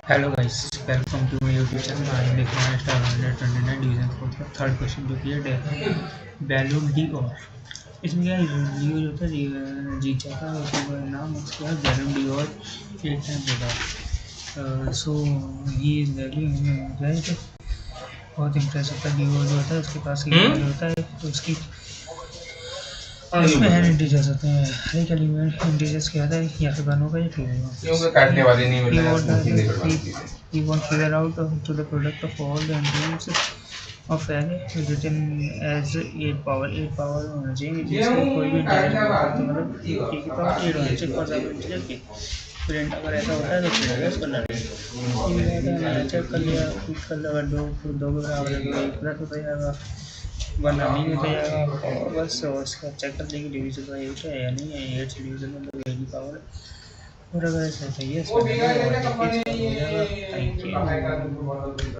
Hello guys, welcome to my YouTube channel. आज देख रहे हैं स्टार 129 डिवीजन 4 का थर्ड क्वेश्चन जो कि है बैलोन डी और इसमें क्या रिव्यू जो होता है जीचा का उसका नाम उसका है बैलोन डी और 8 टाइम होगा। सो ही इज वैल्यू राइट। बहुत इंप्रेसिव था डी जो होता है उसके पास जो होता है तो उसकी इसमें है इंटीजर्स होते हैं। हर एक एलिमेंट इंटीजर्स क्या होता है या फिर 1 होगा या 2 होगा। क्योंकि काटने वाली नहीं मिल रहा है। We want to figure out to the product of all the elements of array written as 8 power होना चाहिए जिसमें कोई भी इंटीजर मतलब a की पावर 8 होना चाहिए। फॉर एग्जांपल इंटीजर के प्रिंट अगर ऐसा होता है तो प्रिंट है उसका लर्निंग चेक कर लिया कर अगर दो के बराबर है तो 1 प्लस होता जाएगा वरना नहीं होता जाएगा और बस उसका चेक कर लेंगे डिवीजन का 8 है या नहीं है। 8 से डिवीजन मतलब 8 की पावर और अगर ऐसा चाहिए इसका हो जाएगा। Thank you.